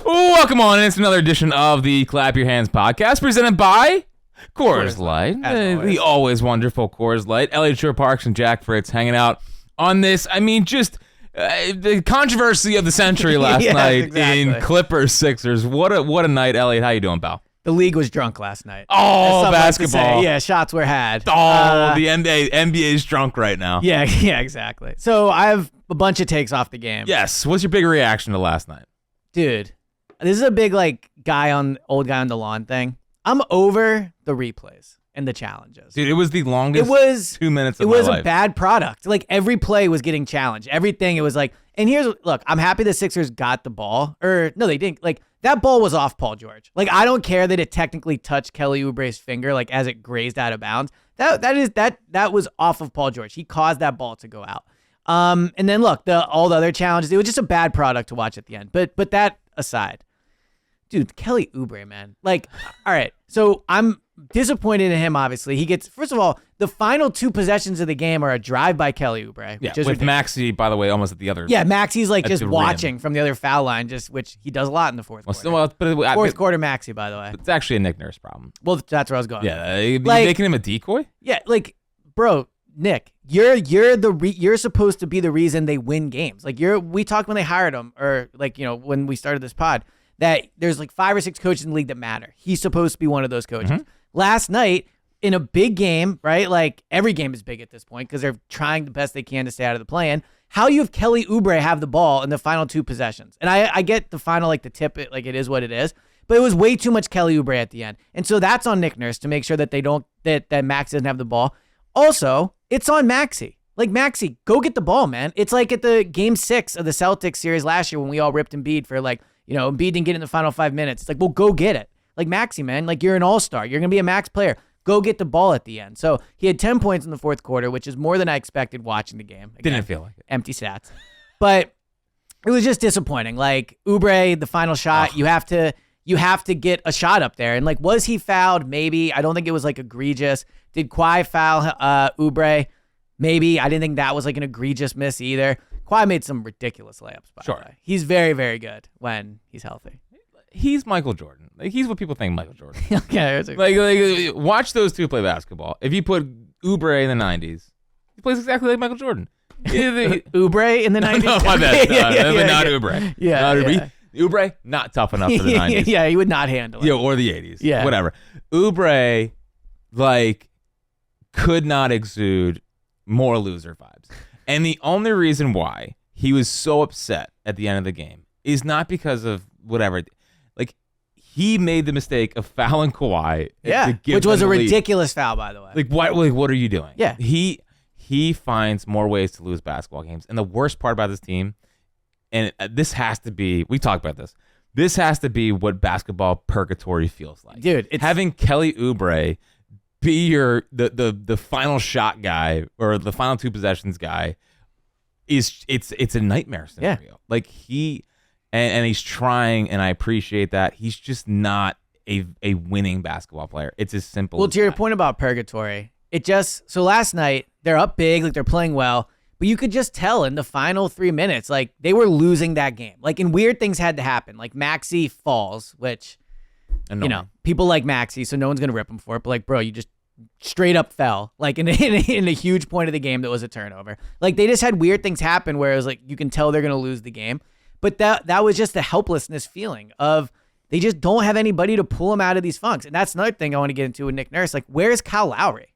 Welcome on in. It's another edition of the Clap Your Hands podcast presented by Coors Light. The always wonderful Coors Light. Eliot, Shorr-Parks, and Jack Fritz hanging out on this. I mean, just the controversy of the century last night in Clippers-Sixers. What a night, Eliot. How you doing, pal? The league was drunk last night. Oh, basketball. Yeah, shots were had. Oh, the NBA's drunk right now. Yeah, exactly. So I have a bunch of takes off the game. Yes. What's your big reaction to last night? Dude, this is a big old guy on the lawn thing. I'm over the replays and the challenges. Dude, it was the longest 2 minutes of my life. It was a bad product. Every play was getting challenged. Everything, it was and look, I'm happy the Sixers got the ball. Or, no, they didn't. That ball was off Paul George. I don't care that it technically touched Kelly Oubre's finger, as it grazed out of bounds. That was off of Paul George. He caused that ball to go out. And then look, all the other challenges, it was just a bad product to watch at the end. But that aside, dude, Kelly Oubre, man. All right, so I'm disappointed in him, obviously. He gets, first of all, the final two possessions of the game are a drive by Kelly Oubre. Yeah, with Maxey, by the way, almost at the other. Yeah, Maxey's just watching from the other foul line, which he does a lot in the fourth quarter. Fourth quarter Maxey, by the way. It's actually a Nick Nurse problem. Well, that's where I was going. Yeah, making him a decoy? Yeah, bro, Nick, you're supposed to be the reason they win games. We talked when they hired him, or when we started this pod, that there's 5 or 6 coaches in the league that matter. He's supposed to be one of those coaches. Mm-hmm. Last night, in a big game, right? Every game is big at this point because they're trying the best they can to stay out of the play-in. How you have Kelly Oubre have the ball in the final two possessions? And I get the final, the tip, it is what it is. But it was way too much Kelly Oubre at the end. And so that's on Nick Nurse to make sure that that Max doesn't have the ball. Also, it's on Maxey. Maxey, go get the ball, man. It's at the game 6 of the Celtics series last year when we all ripped Embiid for Embiid didn't get in the final 5 minutes. It's well, go get it. Maxey, man, you're an all-star. You're going to be a max player. Go get the ball at the end. So he had 10 points in the fourth quarter, which is more than I expected watching the game. Again, didn't feel like it. Empty stats. But it was just disappointing. Oubre, the final shot, you have to get a shot up there. And was he fouled? Maybe. I don't think it was egregious. Did Kawhi foul Oubre? Maybe. I didn't think that was an egregious miss either. Kawhi made some ridiculous layups, by the way. He's very, very good when he's healthy. He's Michael Jordan. He's what people think Michael Jordan. Okay. Watch those two play basketball. If you put Oubre in the 90s, he plays exactly like Michael Jordan. Oubre in the 90s? No, my bad. Not Oubre. Yeah. Not Oubre. Oubre, not tough enough for the 90s. Yeah, he would not handle it. Yeah, or the 80s. Yeah. Whatever. Oubre, could not exude more loser vibes. And the only reason why he was so upset at the end of the game is not because of whatever. He made the mistake of fouling Kawhi. Yeah, which was a ridiculous foul, by the way. What are you doing? Yeah. He finds more ways to lose basketball games. And the worst part about this team, and this has to be, we talked about this has to be what basketball purgatory feels like. Dude, having Kelly Oubre be the final shot guy or the final two possessions guy it's a nightmare scenario. Yeah. And he's trying, and I appreciate that. He's just not a winning basketball player. It's as simple as Well, to your point about purgatory, so last night, they're up big, they're playing well, but you could just tell in the final 3 minutes, they were losing that game. And weird things had to happen. Maxey falls, which, people like Maxey, so no one's going to rip him for it. But, bro, you just straight up fell, in a huge point of the game that was a turnover. They just had weird things happen where it was you can tell they're going to lose the game. But that was just the helplessness feeling of they just don't have anybody to pull them out of these funks. And that's another thing I want to get into with Nick Nurse. Where's Kyle Lowry?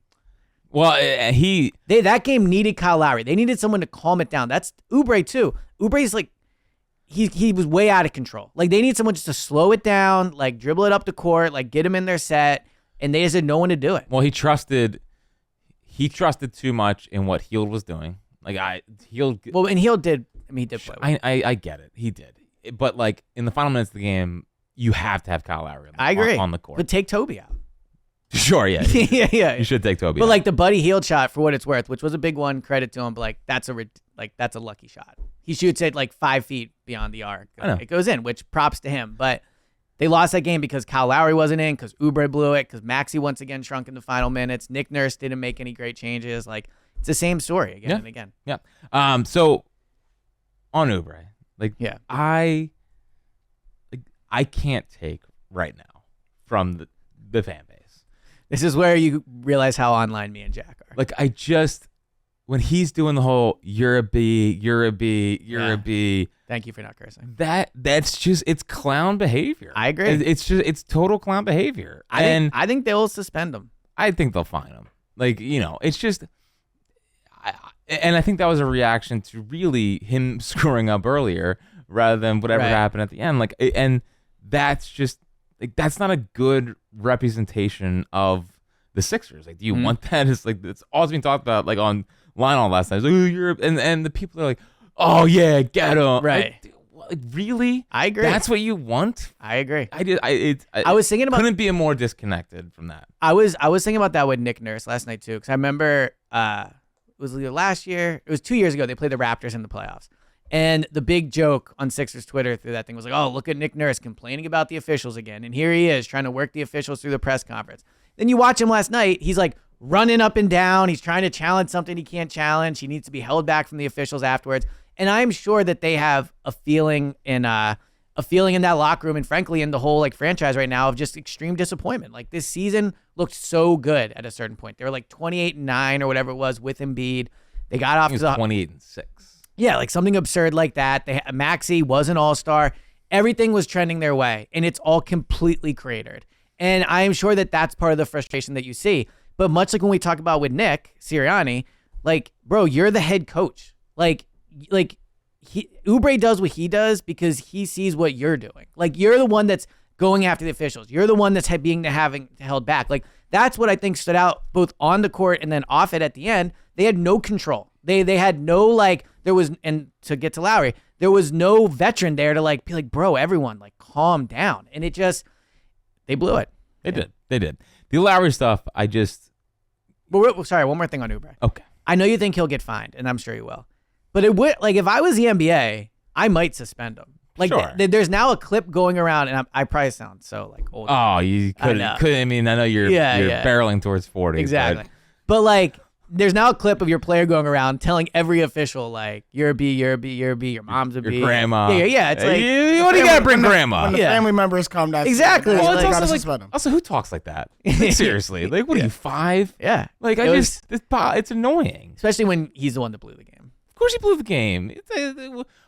Well, that game needed Kyle Lowry. They needed someone to calm it down. That's Oubre too. Oubre's he was way out of control. They need someone just to slow it down, dribble it up the court, get him in their set, and they just had no one to do it. Well, he trusted too much in what Hield was doing. Hield. Well, and Hield did. He did play well. I get it. He did. But, in the final minutes of the game, you have to have Kyle Lowry I agree. on the court. But take Toby out. Sure, yeah. Yeah. You should take Toby but, out. the Buddy Hield shot, for what it's worth, which was a big one, credit to him, but, that's a lucky shot. He shoots it, 5 feet beyond the arc. I know. It goes in, which props to him. But they lost that game because Kyle Lowry wasn't in, because Oubre blew it, because Maxey once again shrunk in the final minutes. Nick Nurse didn't make any great changes. It's the same story again and again. Yeah. So, on Oubre, I can't take right now from the fan base. This is where you realize how online me and Jack are. Like, when he's doing the whole you're a B, you're a B, you're a B. Thank you for not cursing. That's just, it's clown behavior. I agree. It's total clown behavior. I think they'll suspend him. I think they'll fine him. Like, it's just, and I think that was a reaction to really him screwing up earlier rather than whatever happened at the end. Like, and that's just, like, that's not a good representation of the Sixers. Like, do you want that? It's like, it's all being talked about, like, on Lionel last night. It's like, oh, you're, and the people are like, oh yeah, get him. Right. Like, really? I agree. That's what you want? I agree. I was thinking about, couldn't be more disconnected from that. I was thinking about that with Nick Nurse last night too, because I remember it was either last year, it was 2 years ago, they played the Raptors in the playoffs. And the big joke on Sixers Twitter through that thing was like, oh, look at Nick Nurse complaining about the officials again. And here he is trying to work the officials through the press conference. Then you watch him last night, he's like running up and down. He's trying to challenge something he can't challenge. He needs to be held back from the officials afterwards. And I'm sure that they have a feeling in that locker room, and frankly in the whole like franchise right now, of just extreme disappointment. Like, this season looked so good at a certain point. They were like 28-9 or whatever it was with Embiid. They got off to 28-6. Yeah, like something absurd like that. Maxey was an all-star. Everything was trending their way, and it's all completely cratered. And I am sure that that's part of the frustration that you see. But much like when we talk about with Nick Sirianni, like, bro, you're the head coach. Like Oubre does what he does because he sees what you're doing. Like, you're the one that's going after the officials. You're the one that's having held back. Like, that's what I think stood out both on the court and then off it at the end. They had no control. They had no, like, there was, and to get to Lowry, there was no veteran there to like be like, bro, everyone, like, calm down. And it just, they blew it. They did. The Lowry stuff, But sorry, one more thing on Oubre. Okay. I know you think he'll get fined, and I'm sure he will. But it would, like, if I was the NBA, I might suspend him. Like, sure. There's now a clip going around, and I probably sound so like old. Oh, you could. I mean, I know you're barreling towards 40. Exactly. But like, there's now a clip of your player going around telling every official, like, you're a B, you're a B, you're a B, your mom's a B. Your grandma. Yeah. It's like, what do you got to bring grandma? When the family members come, that's exactly. Well, like, it's also who talks like that? Like, seriously, like, what are you, 5? Yeah. Like, it's annoying. Especially when he's the one that blew the game. Of course he blew the game.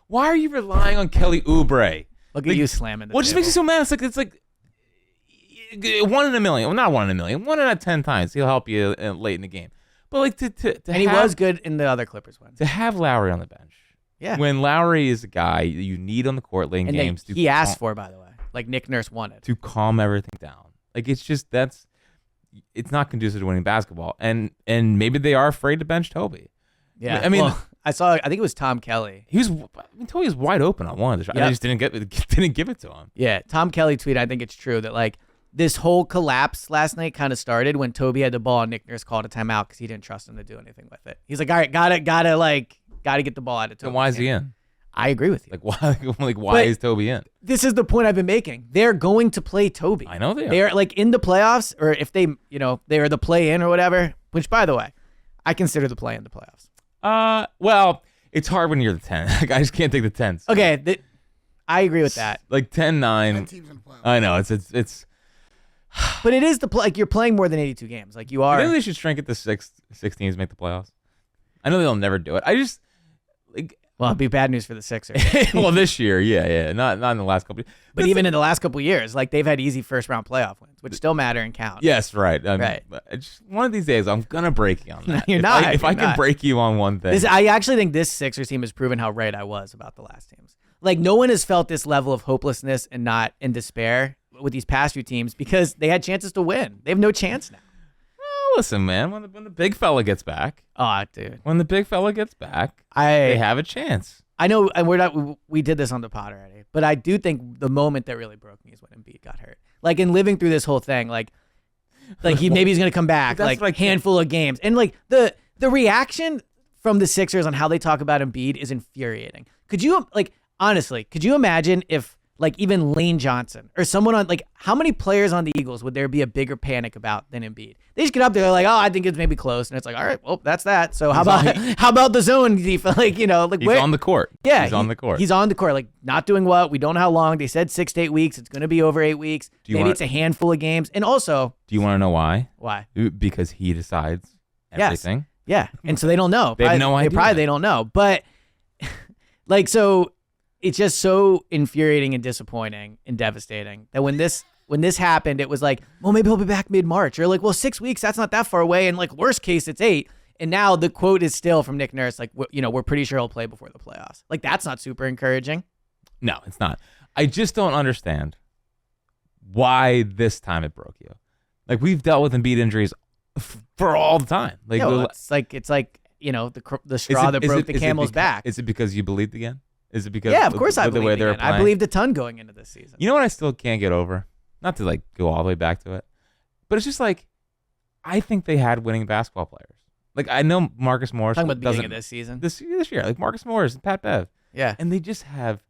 Why are you relying on Kelly Oubre? Look at you slamming the What just makes you so mad? It's like 1 in a million. Well, not 1 in a million. 1 out of 10 times he'll help you late in the game. But like to he was good in the other Clippers win. To have Lowry on the bench. Yeah. When Lowry is a guy you need on the court late in games. He asked for, by the way. Like Nick Nurse wanted. To calm everything down. Like, it's just, it's not conducive to winning basketball. And maybe they are afraid to bench Toby. Yeah. I mean, I think it was Tom Kelly. Toby was wide open on one of the shots. Yep. I just didn't give it to him. Yeah. Tom Kelly tweeted, I think it's true that, like, this whole collapse last night kind of started when Toby had the ball and Nick Nurse called a timeout because he didn't trust him to do anything with it. He's like, all right, gotta get the ball out of Toby. And why is he in? I agree with you. Why is Toby in? This is the point I've been making. They're going to play Toby. I know they are. They're like in the playoffs, or if they are the play in or whatever, which, by the way, I consider the play in the playoffs. Well, it's hard when you're the 10. Like, I just can't take the 10s. Okay, I agree with that. Like 10-9. 10 teams in the playoffs. I know it's but it is like you're playing more than 82 games. Like, you are. I think they should shrink it to 6 teams make the playoffs. I know they'll never do it. I just like. Well, it'd be bad news for the Sixers. Well, this year, yeah, not in the last couple. But even in the last couple of years, like, they've had easy first round playoff wins, which still matter and count. Yes, right. Right. Just one of these days, I'm gonna break you on that. You're not. If I can break you on one thing, I actually think this Sixers team has proven how right I was about the last teams. Like, no one has felt this level of hopelessness and not in despair with these past few teams because they had chances to win. They have no chance now. Well, listen, man. When the big fella gets back, dude. When the big fella gets back, they have a chance. I know, and we did this on the pod already, but I do think the moment that really broke me is when Embiid got hurt. Like, in living through this whole thing, like maybe he's gonna come back, like a handful of games, and like the reaction from the Sixers on how they talk about Embiid is infuriating. Could you, like, honestly, could you imagine if like even Lane Johnson or someone on like how many players on the Eagles would there be a bigger panic about than Embiid? They just get up there, they're like, oh, I think it's maybe close, and it's like, all right, well, that's that. So how about the zone defense? Like he's on the court. Yeah, he's on the court. He's on the court. Like not doing what? We don't know how long. They said 6 to 8 weeks. It's going to be over 8 weeks. Maybe it's a handful of games. And also, do you want to know why? Why? Because he decides everything. Yes. Yeah, and so they don't know. They have no idea. They don't know. But like so. It's just so infuriating and disappointing and devastating that when this happened, it was like, well, maybe he'll be back mid-March. Or like, well, 6 weeks, that's not that far away. And like, worst case, it's 8. And now the quote is still from Nick Nurse, like, we're pretty sure he'll play before the playoffs. Like, that's not super encouraging. No, it's not. I just don't understand why this time it broke you. Like, we've dealt with Embiid injuries for all the time. Like, it's like the straw that broke the camel's back. Is it because you believed again? Is it because of course I the way believed they're again. playing? I believed a ton going into this season. You know what I still can't get over? Not to like go all the way back to it, but it's just like I think they had winning basketball players. Like I know Marcus Morris talking about the beginning of this season, this year, like Marcus Morris and Pat Bev. Yeah, and they just have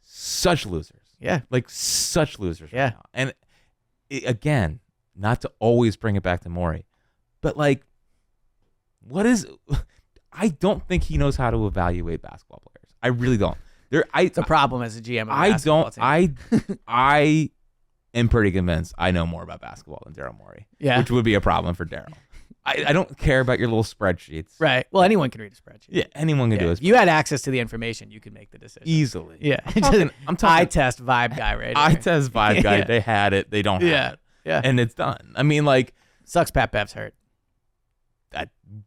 such losers. Yeah, like such losers. Yeah, right now. And again, not to always bring it back to Morey, but like, I don't think he knows how to evaluate basketball players. I really don't. It's a problem as a GM of a basketball team. I am pretty convinced I know more about basketball than Daryl Morey. Yeah. Which would be a problem for Daryl. I don't care about your little spreadsheets. Right. Well, anyone can read a spreadsheet. Yeah, anyone can do it. If you had access to the information, you could make the decision. Easily. Yeah. I'm talking eye test vibe guy right Eye test vibe guy. Yeah. They had it. They don't have it. Yeah. And it's done. I mean, like. Sucks Pat Bev's hurt.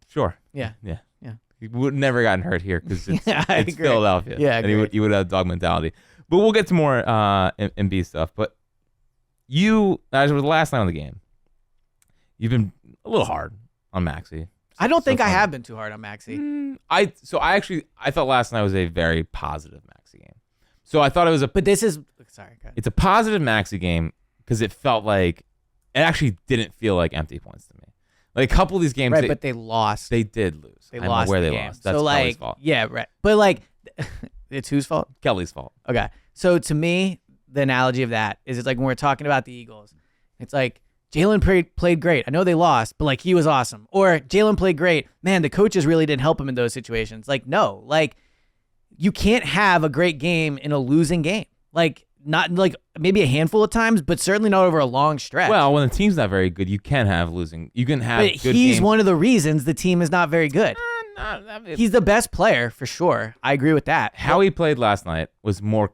Sure. Yeah. Yeah. He would never gotten hurt here because it's agree. Philadelphia. Yeah, and he would have dog mentality. But we'll get to more MB stuff. But as with the last night on the game, you've been a little hard on Maxey. I don't think I have been too hard on Maxey. I thought last night was a very positive Maxey game. So I thought it was But this is sorry. Go ahead. It's a positive Maxey game because it felt like it actually didn't feel like empty points to me. Like a couple of these games, right? But they lost. They did lose. They I lost know where the they game. lost. That's so like, Kelly's fault. Yeah, right. But like, it's whose fault? Kelly's fault. Okay. So to me, the analogy of that is it's like when we're talking about the Eagles, it's like Jalen played great. I know they lost, but like he was awesome. Or Jalen played great. Man, the coaches really didn't help him in those situations. Like, no, like you can't have a great game in a losing game. Like not like maybe a handful of times, but certainly not over a long stretch. Well, when the team's not very good, you can have losing. You can have but good he's games. one of the reasons the team is not very good. He's the best player for sure. I agree with that. How he played last night was more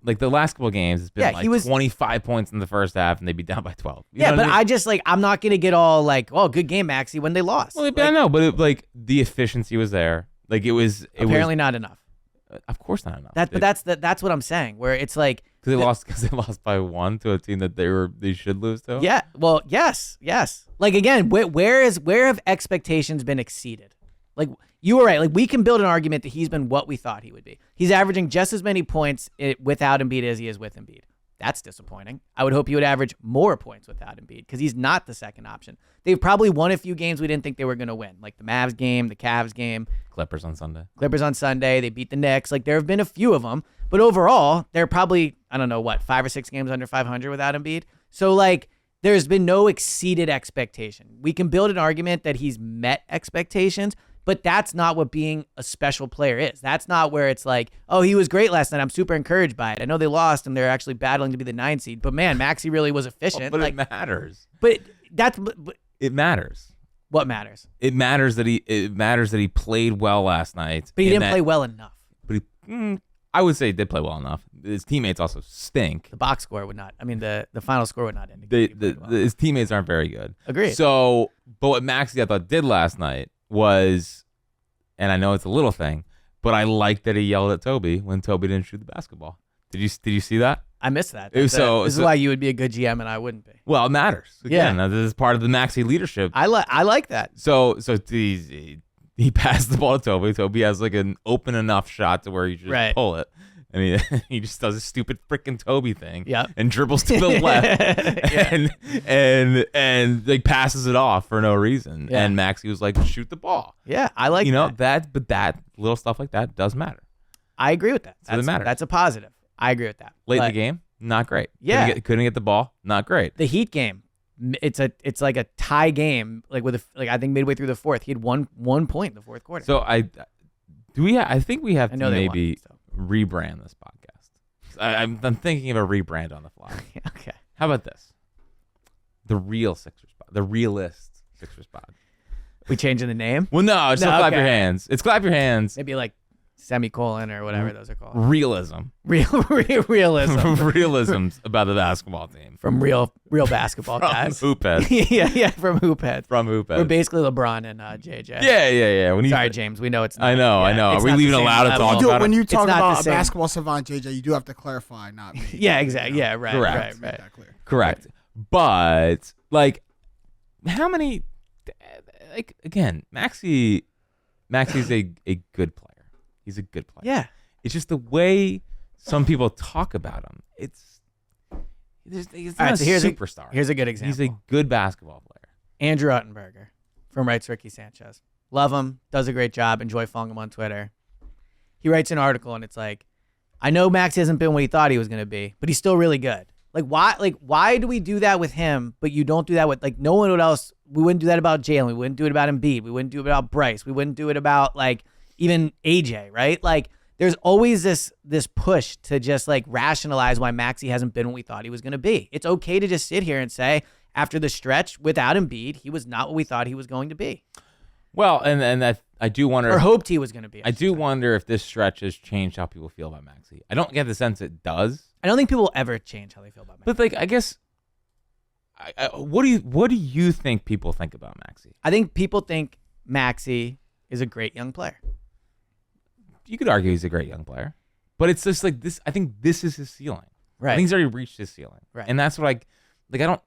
like the last couple of games. It's been he was 25 points in the first half, and they'd be down by 12. Yeah, but I just like I'm not gonna get all like, oh, good game, Maxey, when they lost. Well, like, I know, but like the efficiency was there. Like it was apparently not enough. Of course not enough. That's what I'm saying. Where it's like because they lost by 1 to a team that they should lose to. Yeah. Well, yes. Like again, where have expectations been exceeded? Like you were right. Like we can build an argument that he's been what we thought he would be. He's averaging just as many points without Embiid as he is with Embiid. That's disappointing. I would hope he would average more points without Embiid because he's not the second option. They've probably won a few games we didn't think they were going to win, like the Mavs game, the Cavs game. Clippers on Sunday. They beat the Knicks. Like there have been a few of them, but overall, they're probably, I don't know, 5 or 6 games under 500 without Embiid. So like there's been no exceeded expectation. We can build an argument that he's met expectations, but that's not what being a special player is. That's not where it's like, oh, he was great last night. I'm super encouraged by it. I know they lost and they're actually battling to be the 9 seed, but man, Maxey really was efficient. But it matters. But it matters. What matters? It matters that he played well last night. But he didn't play well enough. But I would say he did play well enough. His teammates also stink. The box score would not. I mean, the final score would not indicate. His teammates aren't very good. Agreed. So, but what Maxey I thought did last night was, and I know it's a little thing, but I like that he yelled at Toby when Toby didn't shoot the basketball. Did you see that? I missed that. This is why you would be a good GM and I wouldn't be. Well, it matters. Again, this is part of the Maxey leadership. I like that. So he passed the ball to Toby. Toby has like an open enough shot to where you just pull it. And he just does a stupid freaking Toby thing. And dribbles to the left. and like passes it off for no reason. Yeah. And Maxey was like, shoot the ball. Yeah, I like that. But that little stuff like that does matter. I agree with that. So it matters. That's a positive. I agree with that. Late in But the game, not great. Yeah. Couldn't get the ball, not great. the Heat game, it's like a tie game. Like I think midway through the fourth, he had one point in the fourth quarter. So I think we have I to know they maybe won, rebrand this podcast. I'm thinking of a rebrand on the fly. Okay. How about this? The real Sixers pod. The realist Sixers pod. We changing the name? Well, no, it's not clap your okay. hands. It's clap your hands. Maybe like semicolon or whatever those are called. Realism. Realism Realisms about the basketball team. from real basketball From guys. Hoophead. yeah, from Hoophead. From Hoophead. We're basically LeBron and JJ. Yeah. When Sorry, James. We know it's not. I know. yeah, Are it's we not the leaving same allowed to level. talk about When it? you talk not the about a same. basketball savant, JJ, you do have to clarify, not me. Yeah, exactly. Yeah, right. Correct. Make that clear. Correct. But like, how many? Like again, Maxey's a good player. He's a good player. Yeah. It's just the way some people talk about him. He's not All right, a so here's superstar. Here's a good example. He's a good basketball player. Andrew Uttenberger from Writes Ricky Sanchez. Love him. Does a great job. Enjoy following him on Twitter. He writes an article and it's like, I know Max hasn't been what he thought he was going to be, but he's still really good. Why do we do that with him, but you don't do that with no one else? We wouldn't do that about Jalen. We wouldn't do it about Embiid. We wouldn't do it about Bryce. We wouldn't do it about even AJ, right? There's always this push to just rationalize why Maxey hasn't been what we thought he was going to be. It's okay to just sit here and say, after the stretch without Embiid, he was not what we thought he was going to be. Well, and that I do wonder. Or hoped he was going to be. I do wonder if this stretch has changed how people feel about Maxey. I don't get the sense it does. I don't think people will ever change how they feel about Maxey. But I guess, what do you think people think about Maxey? I think people think Maxey is a great young player. You could argue he's a great young player, but it's just this. I think this is his ceiling. Right. I think he's already reached his ceiling. Right. And that's what I don't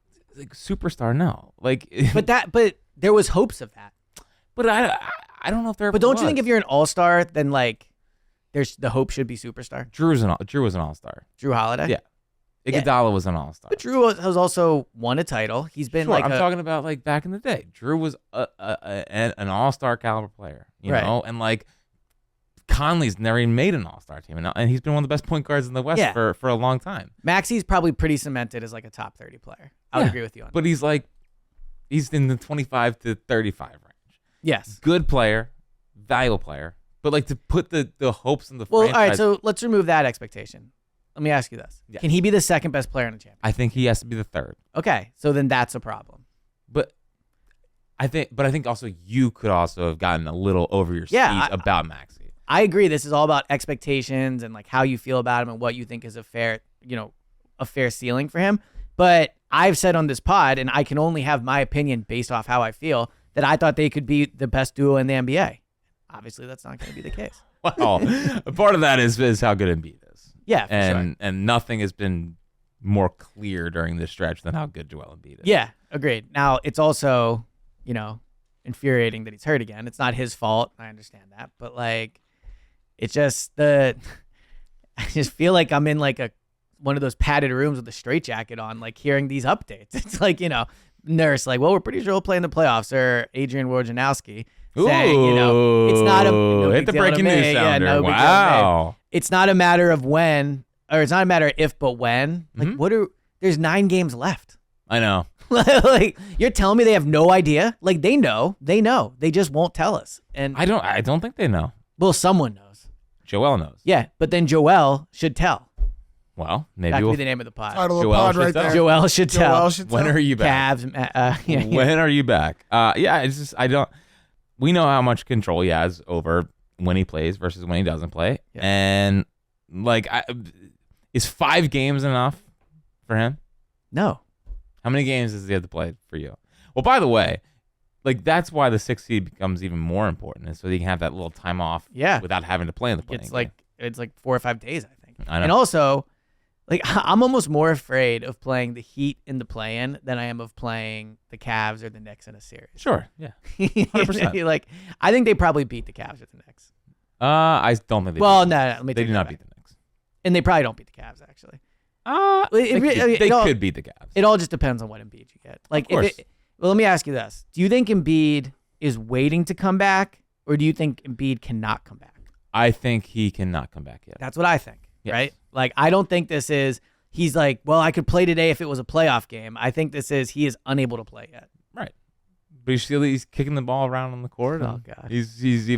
superstar. No, But there was hopes of that. But I don't know if there. But don't you think if you're an all-star, then there's the hope should be superstar? Drew was an all-star. Drew Holiday? Yeah. Iguodala was an all-star. But Drew has also won a title. He's been I'm talking about back in the day. Drew was an all-star caliber player, you Right. know, and Conley's never even made an all-star team, and he's been one of the best point guards in the West for a long time. Maxey's probably pretty cemented as a top 30 player. I would agree with you on that. But he's in the 25 to 35 range. Yes. Good player, valuable player, but to put the hopes in the Well, franchise. all right, so let's remove that expectation. Let me ask you this. Yeah. Can he be the second best player in the championship? I think he has to be the third. Okay, so then that's a problem. But I think also you could also have gotten a little over your skis about Maxey. I agree. This is all about expectations and how you feel about him and what you think is a fair ceiling for him. But I've said on this pod, and I can only have my opinion based off how I feel, that I thought they could be the best duo in the NBA. Obviously, that's not going to be the case. Well, part of that is how good Embiid is. Yeah, for sure. And nothing has been more clear during this stretch than how good Joel Embiid is. Yeah, agreed. Now, it's also, infuriating that he's hurt again. It's not his fault. I understand that. But, it's just I just feel like I'm in, one of those padded rooms with a straitjacket on, hearing these updates. It's nurse, we're pretty sure we'll play in the playoffs, or Adrian Wojnarowski saying, it's not a no hit the big deal to breaking me. news Yeah, sounder. no big deal to me. Wow. It's not a matter of when, or it's not a matter of if, but when. There's 9 games left. I know. You're telling me they have no idea? They know. They just won't tell us. And I don't think they know. well, someone knows. Joel knows. Yeah, but then Joel should tell. Well, maybe That could we'll be the name of the pod. Title of Joel the pod should right tell. there. Joel should tell. Joel should When tell. are you back? Cavs. When are you back? It's just we know how much control he has over when he plays versus when he doesn't play. Yeah. And is 5 games enough for him? No. How many games does he have to play for you? Well, by the way, that's why the 6th seed becomes even more important, is so he can have that little time off without having to play in the playing game. It's 4 or 5 days, I think. I know. And also, I'm almost more afraid of playing the Heat in the play-in than I am of playing the Cavs or the Knicks in a series. Sure, yeah. 100%. I think they probably beat the Cavs or the Knicks. I don't think they Well, beat no, them. let me They take do that not back. beat the Knicks. And they probably don't beat the Cavs, actually. They could beat the Cavs. It all just depends on what Embiid you get. Of course. Well, let me ask you this. Do you think Embiid is waiting to come back, or do you think Embiid cannot come back? I think he cannot come back yet. That's what I think. Yes. right? Like, I don't think this is, he's like, well, I could play today if it was a playoff game. I think this is, he is unable to play yet. Right. But he's kicking the ball around on the court. Oh, God. He'll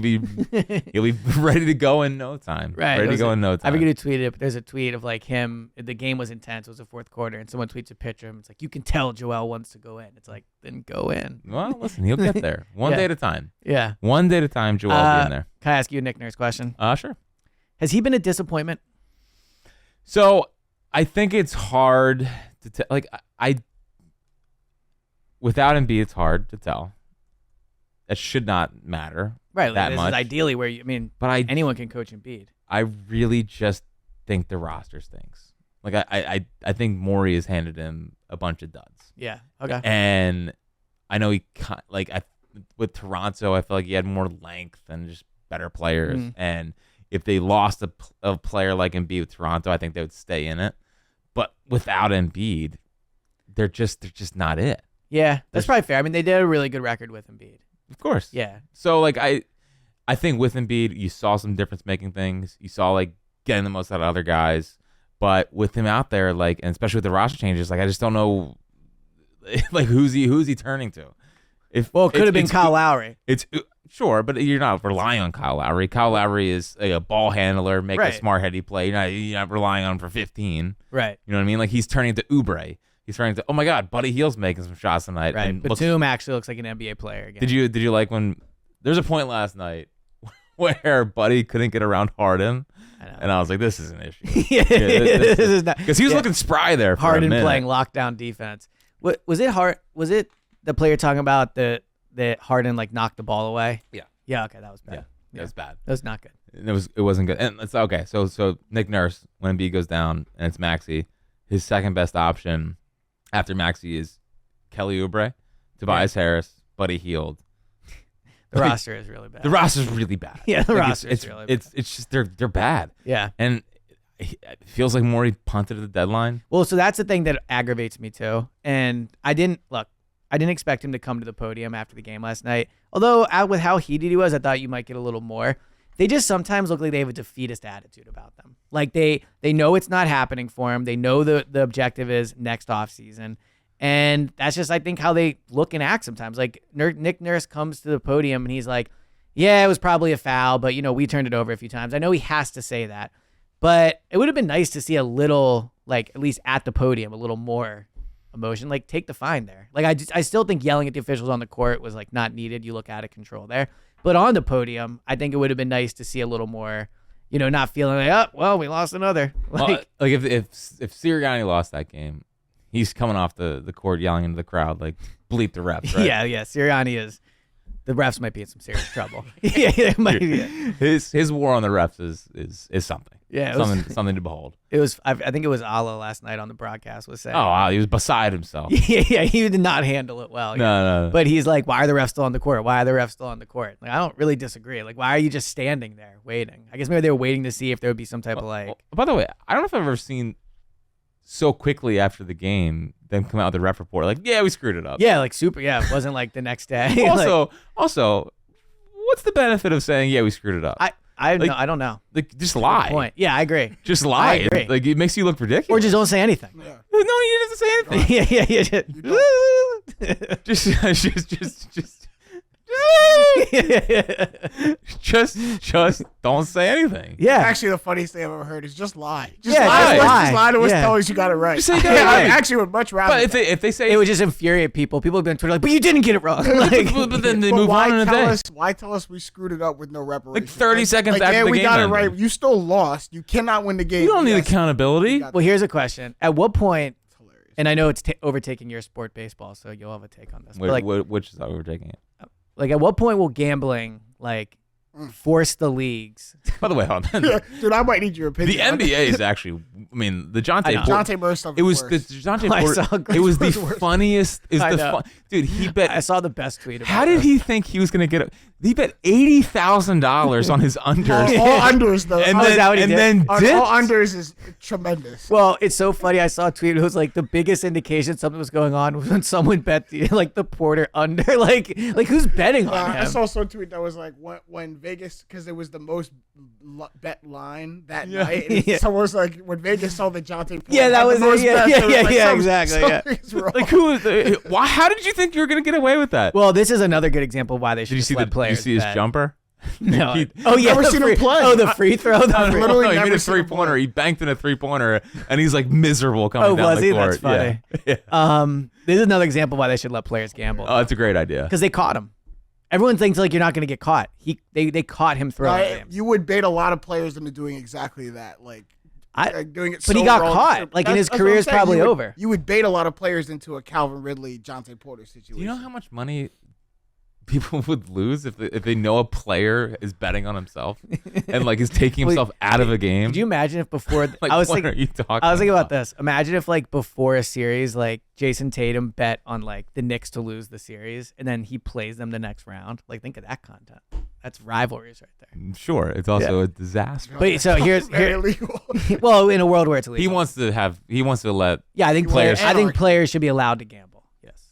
be ready to go in no time. Right. Ready to go in no time. I forget who tweeted it, but there's a tweet of like him, the game was intense, it was the fourth quarter, and someone tweets a picture of him. It's like, you can tell Joel wants to go in. It's like, then go in. Well, listen, he'll get there. One Yeah. day at a time. Yeah. One day at a time, Joel will be in there. Can I ask you a Nick Nurse question? Sure. Has he been a disappointment? So I think it's hard to tell. Like, without Embiid, it's hard to tell. That should not matter. Right. Like, that this much. is ideally where But anyone can coach Embiid. I really just think the roster stinks. Like, I think Morey has handed him a bunch of duds. Yeah. Okay. And I know with Toronto, I feel like he had more length and just better players. Mm. And if they lost a player like Embiid with Toronto, I think they would stay in it. But without Embiid, they're just not it. Yeah, that's probably fair. I mean, they did a really good record with Embiid. Of course. Yeah. So like I think with Embiid, you saw some difference making things. You saw like getting the most out of other guys. But with him out there, like, and especially with the roster changes, like I just don't know, like who's he turning to? It could have been Kyle Lowry. It's sure, but you're not relying on Kyle Lowry. Kyle Lowry is a ball handler, make a smart heady play. You're not relying on him for 15. Right. You know what I mean? Like he's turning to Oubre. He's turning to, oh my God, Buddy Hield's making some shots tonight. Right. And Batum actually looks like an NBA player again. Did you like when there's a point last night where Buddy couldn't get around Harden? I know. And I was like, this is an issue. This is not Because he was looking spry there for Harden a minute. playing lockdown defense. What was it? Was it the player talking about that Harden like knocked the ball away? Yeah. Yeah. Okay, that was bad. Yeah, it was bad. That was not good. It wasn't good. And it's okay. So Nick Nurse, when Embiid goes down and it's Maxey, his second best option after Maxey is Kelly Oubre, Tobias Harris, Buddy Hield. The roster is really bad. The roster's really bad. Yeah, the roster is is really bad. It's just they're bad. Yeah. And it feels like Morey punted at the deadline. Well, so that's the thing that aggravates me too. And I didn't expect him to come to the podium after the game last night. Although with how heated he was, I thought you might get a little more. They just sometimes look like they have a defeatist attitude about them. Like they know it's not happening for him. They know the objective is next offseason. And that's just, I think, how they look and act sometimes. Like Nick Nurse comes to the podium and he's like, yeah, it was probably a foul, but, we turned it over a few times. I know he has to say that. But it would have been nice to see a little, like, at least at the podium, a little more emotion. Like, take the fine there. Like, I still think yelling at the officials on the court was, like, not needed. You look out of control there. But on the podium, I think it would have been nice to see a little more, not feeling like, oh, well, we lost another. Like if Sirianni lost that game, he's coming off the court yelling into the crowd, like, bleep the refs, right? Yeah. Sirianni is. The refs might be in some serious trouble. Yeah, it might be. His war on the refs is something. Yeah, something to behold. It was. I think it was Allah last night on the broadcast was saying. Oh wow, he was beside himself. Yeah, he did not handle it well. No. But he's like, why are the refs still on the court? Why are the refs still on the court? Like, I don't really disagree. Like, why are you just standing there waiting? I guess maybe they were waiting to see if there would be some type of like. By the way, I don't know if I've ever seen so quickly after the game them come out with the ref report like, yeah, we screwed it up. Yeah, like super. Yeah, it wasn't like the next day. Also, what's the benefit of saying, yeah, we screwed it up? I don't know. Like, just lie. Good point. Yeah, I agree. Just lie. I agree. Like, it makes you look ridiculous. Or just don't say anything. Yeah. No, you just say anything. Yeah. Just don't say anything. Yeah. Actually, the funniest thing I've ever heard is just lie. Just Yeah, lie. just lie. Just lie to us, Yeah. tell us you got it right. Just say you got it I right. actually would much rather. But if they say It would just infuriate people. People have been on Twitter like, but you didn't get it wrong. Like, but then they But move on in a day. Why tell us we screwed it up with no reparations? Like 30 seconds after yeah, the we game got it ended. right. You still lost. You cannot win the game. You don't need Yes. accountability. got- well, here's a question. At what point, It's hilarious. and I know it's overtaking your sport, baseball, so you'll have a take on this. But like, Which is how we're taking it. like, at what point will gambling like force the leagues? By the way, hold on. Dude, I might need your The opinion. on NBA is actually, I mean, the I know. Jonte Jonte Murray stuff. It was worse. the Jonte I Porter. saw It was the Griffith's worse. funniest. Is I the know. dude? He bet. I saw the best tweet about How did this. he think he was gonna get? He bet $80,000 on his unders, all unders though. and Oh, is then that what he and did? then all dipped. unders is tremendous. Well, it's so funny. I saw a tweet. It was like the biggest indication something was going on was when someone bet the Porter under. Like who's betting on I him? saw some tweet that was like when Vegas, because it was the most bet line that night. And someone was like, when Vegas saw the Jonte Porter, Yeah, that was it. Yeah, exactly. Something's wrong. Like why? How did you think you were gonna get away with that? Well, this is another good example of why they should just let players. Did you see his jumper? No. Never seen him play. Oh, the free throw. No, literally he never made a seen him 3-pointer. He banked in a 3-pointer, and he's like miserable coming down was the he? court. That's funny. Yeah. This is another example why they should let players gamble. Oh, that's a great idea. Because they caught him. Everyone thinks like you're not going to get caught. They caught him throwing games. You would bait a lot of players into doing exactly that, doing it. But he got caught. Like, and his career is probably over. You would bait a lot of players into a Calvin Ridley, Jonte Porter situation. Do you know how much money people would lose if they know a player is betting on himself and like is taking himself out of a game? Could you imagine if before Like, I was what thinking, are you talking I was thinking about this. Imagine if like before a series, like Jason Tatum bet on like the Knicks to lose the series, and then he plays them the next round. Like, think of that content. That's rivalries right there. Sure, it's also a disaster. But so here's illegal. well, in a world where it's illegal, He wants to let yeah, I think players should be allowed to gamble. Yes.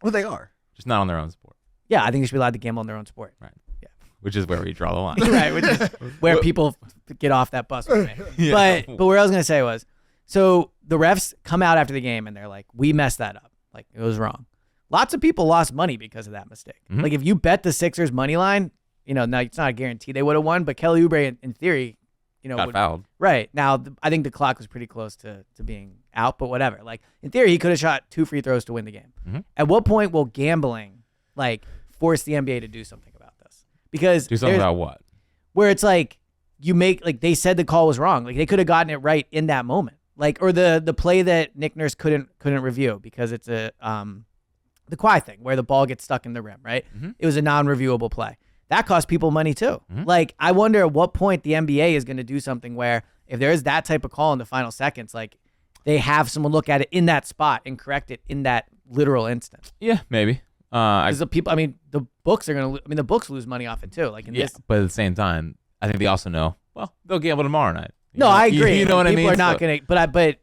Well, they are. just not on their own sport. Yeah, I think they should be allowed to gamble on their own sport. Right. Yeah. Which is where we draw the line. Right, which is where people get off that bus with me. Yeah. But what I was gonna say was, so the refs come out after the game and they're like, we messed that up. Like, it was wrong. Lots of people lost money because of that mistake. Mm-hmm. Like, if you bet the Sixers money line, now it's not a guarantee they would have won, but Kelly Oubre, in theory, Got fouled. Right. Now, I think the clock was pretty close to being out, but whatever. Like, in theory, he could have shot 2 free throws to win the game. Mm-hmm. At what point will gambling, like, force the NBA to do something about this? Because Do something about what? where it's like they said the call was wrong. Like, they could have gotten it right in that moment. Like, or the play that Nick Nurse couldn't review because it's the Kawhi thing where the ball gets stuck in the rim, right? Mm-hmm. It was a non-reviewable play. That cost people money too. Mm-hmm. Like, I wonder at what point the NBA is going to do something where if there is that type of call in the final seconds, like, they have someone look at it in that spot and correct it in that literal instant. Yeah, maybe. Because the books are going to, the books lose money off it too. Like, But at the same time, I think they also know, well, they'll gamble tomorrow night. I agree. You know what I mean? People are not going to, but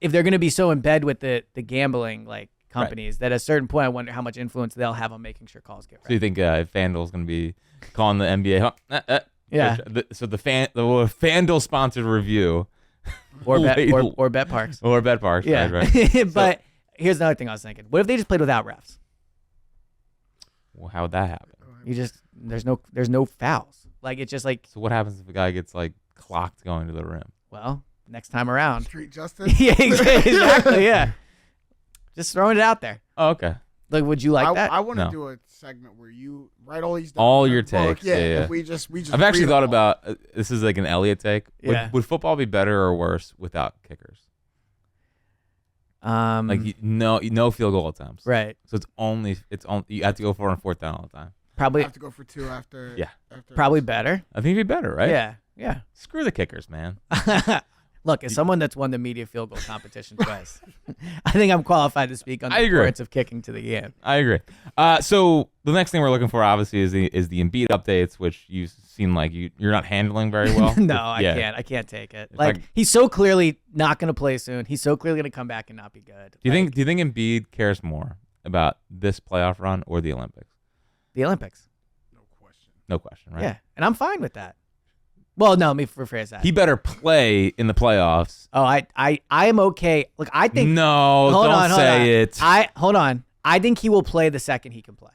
if they're going to be so in bed with the gambling, like, companies, that at a certain point, I wonder how much influence they'll have on making sure calls get right. So you think FanDuel's going to be calling the NBA? Yeah. So the FanDuel sponsored review, or BetParks. Or BetParks. Yeah. Right. But here's another thing I was thinking. What if they just played without refs? Well, how would that happen? There's no fouls. Like, it's just like, So what happens if a guy gets like clocked going to the rim? well, next time around. Street justice. Yeah, exactly. Yeah. Just throwing it out there. Oh, okay. Like, would you like that? I want to No. do a segment where you write all these down. All your Book. takes. Yeah. We just. I've actually read thought them all. about this is like an Eliot take. Yeah. Would football be better or worse without kickers? Like no field goal attempts. right. So it's only you have to go for it on 4th down all the time. I Probably have to go for 2 after. Yeah. After probably better. I think it'd be better, right? Yeah. Screw the kickers, man. Look, as someone that's won the media field goal competition twice, I think I'm qualified to speak on the I agree. importance of kicking to the game. I agree. So the next thing we're looking for, obviously, is the Embiid updates, which you seem like you're not handling very well. No, I can't. I can't take it. It's Like, like- he's so clearly not going to play soon. He's so clearly going to come back and not be good. Do you think Embiid cares more about this playoff run or the Olympics? The Olympics? No question, right? Yeah, and I'm fine with that. Well, no, let me rephrase that. He better play in the playoffs. Oh, I am okay. Look, I think. No, hold don't on, hold say on. it. Hold on. I think he will play the second he can play.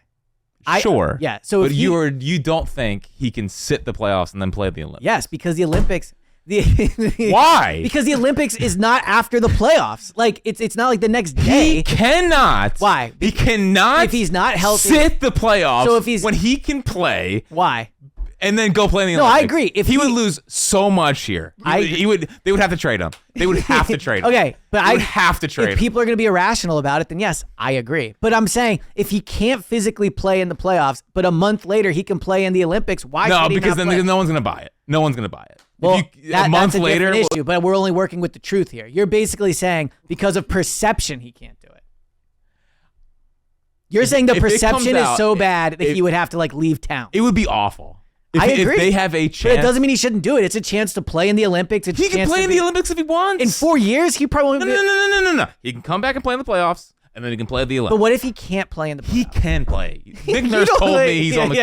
Sure. Yeah. So but if you don't think he can sit the playoffs and then play the Olympics? yes, because the Olympics. Why? Because the Olympics is not after the playoffs. Like, it's not like the next day. He cannot. Why? He cannot. If he's not healthy. sit the playoffs. So if he's- when he can play Why? and then go play in the No, I Olympics. agree. If he he- would lose so much here. They would have to trade him. They would have to trade him. Okay, but They would have to trade If him. people are going to be irrational about it, then yes, I agree. But I'm saying if he can't physically play in the playoffs, but a month later he can play in the Olympics, why No, should he because not then play? no one's going to buy it. No one's going to buy it. Well, a month that's a later, different issue, but we're only working with the truth here. You're basically saying because of perception he can't do it. You're saying the if it comes perception is out- so bad that if- he would have to like leave town. it would be awful. I agree. If they have a But chance. it doesn't mean he shouldn't do it. It's a chance to play in the Olympics. It's He a can chance play to in be- the Olympics if he wants. in 4 years. He probably No, won't no, be- no. He can come back and play in the playoffs, and then he can play at the But Olympics. what if he can't play in the playoffs? He can play. Nick You Nurse don't told think- me he's on the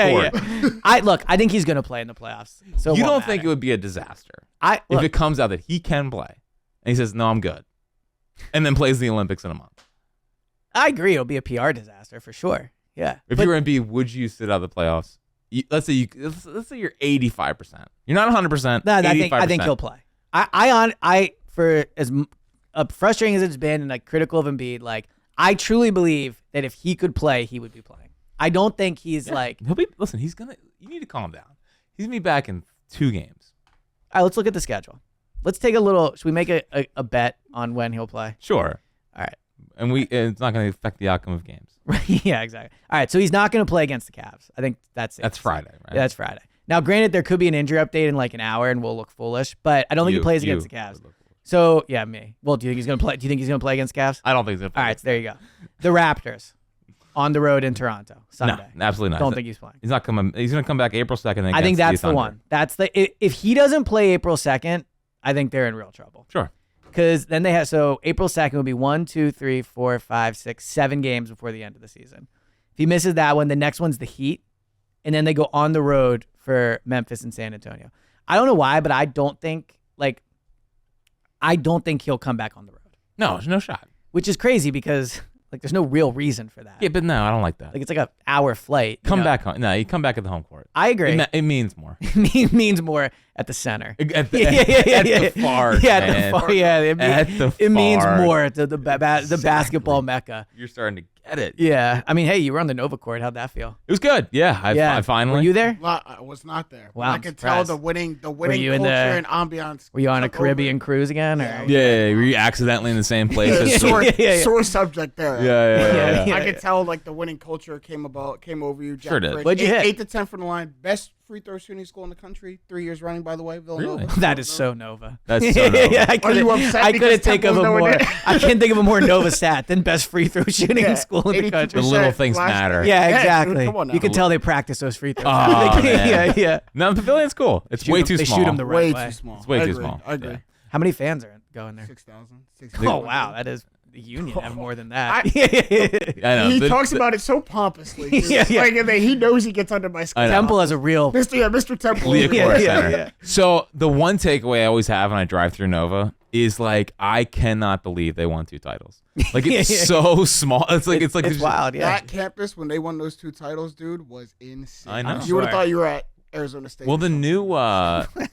court. I think he's going to play in the playoffs. So You it don't won't think it matter. would be a disaster if if it comes out that he can play, and he says, "No, I'm good," and then plays the Olympics in a month? I agree, it'll be a PR disaster for sure. Yeah. If you were Embiid, would you sit out of the playoffs? Let's say you're 85%. You're not 100%. No, 85%. I think he'll play. I for as frustrating as it's been and like critical of Embiid, like I truly believe that if he could play, he would be playing. I don't think he's like. He'll be. Listen, he's gonna. You need to calm down. He's gonna be back in 2 games. All right, let's look at the schedule. Let's take a little. Should we make a bet on when he'll play? Sure. All right. And it's not going to affect the outcome of games. Yeah, exactly. All right, so he's not going to play against the Cavs. I think that's it. That's Friday, right? Yeah, that's Friday. Now, granted, there could be an injury update in like an hour, and we'll look foolish. But I don't think he plays against the Cavs. So yeah, me. Well, do you think he's going to play? Do you think he's going to play against the Cavs? I don't think he's going to play. All right, so there you go. The Raptors on the road in Toronto Sunday. No, absolutely not. Don't think he's playing. He's not coming. He's going to come back April 2nd. I think that's the Thunder. one. That's the if he doesn't play April 2nd, I think they're in real trouble. Sure. Because then they have April 2nd will be 1, 2, 3, 4, 5, 6, 7 games before the end of the season. If he misses that one, the next one's the Heat, and then they go on the road for Memphis and San Antonio. I don't know why, but I don't think he'll come back on the road. No, there's no shot. Which is crazy because like there's no real reason for that. Yeah, but no, I don't like that. Like it's like an hour flight. Come back home. No, you come back at the home court. I agree. It means more. It means more at the center. At the far. Yeah, at man. the far. Yeah, it means far. more to the basketball mecca. You're starting to get it. Yeah, I mean, hey, you were on the Nova court. How'd that feel? It was good. Yeah, I finally. Were you there? I was not there. Wow, I I'm could tell surprised. the winning you in culture the- and ambiance. Were you on a took Caribbean over. cruise again? Or? Yeah, were you accidentally in the same place? as Sore, Yeah. sore subject there. Yeah. I could tell like the winning culture came over you. Jack Sure did. Fritz. What'd you hit? 8 to 10 from the line. Best free throw shooting school in the country. 3 years running, by the way. Villanova. Really? That is so Nova. That's so Nova. Yeah, Are you upset I because couldn't think of a Temple's nowhere more. near? I can't think of a more Nova stat than best free throw shooting Yeah, school in the country. The little things matter. Yeah, dude, exactly. come on now. You can tell they practice those free throws. Oh, man. yeah. No, the pavilion's cool. It's way too They small. shoot them the right Way way. too small. It's way I too agree. small. I agree. Yeah. How many fans are going there? 6,000. Oh wow, that is the Union have more than that. I know. He talks about it so pompously. Dude. Yeah, yeah. Like, and then he knows he gets under my I skin. know. Temple has a real. Mr. Temple. Leah Yeah, Corps yeah, Center. yeah. So the one takeaway I always have when I drive through Nova is like I cannot believe they won 2 titles. Like it's Yeah. so small. It's like It's just- wild. Yeah. That campus, when they won those 2 titles, dude, was insane. I know. You would have Sure. thought you were at Arizona State. Well, the new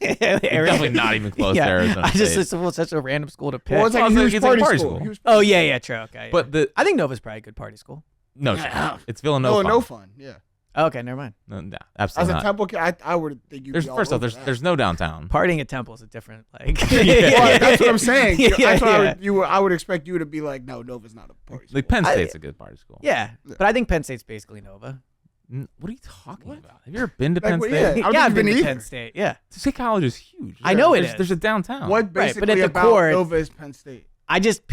definitely not even close to Arizona I just State. it's such a random school to pick. Well, it's like Well, a it's huge like a party party school. school. Huge Oh yeah, true. Okay. But yeah. I think Nova's probably a good party school. no, Yeah. it's Villanova. no fun. Yeah. Oh, okay, never mind. No, As absolutely a not. Temple kid, I would think you'd There's be all first off, over there's that. there's no downtown. Partying at Temple is a different like. Well, that's what I'm saying. Yeah, That's what yeah. I would expect you to be like, no, Nova's not a party school. Like Penn State's a good party school. Yeah, but I think Penn State's basically Nova. What are you talking about? Have you ever been to Like, Penn well, State? yeah. I don't Yeah, I've think been you've to been Penn either. State. Yeah, State College is huge. I know it There's- is. There's a downtown. What Right, but basically at the about core- Nova is Penn State? I just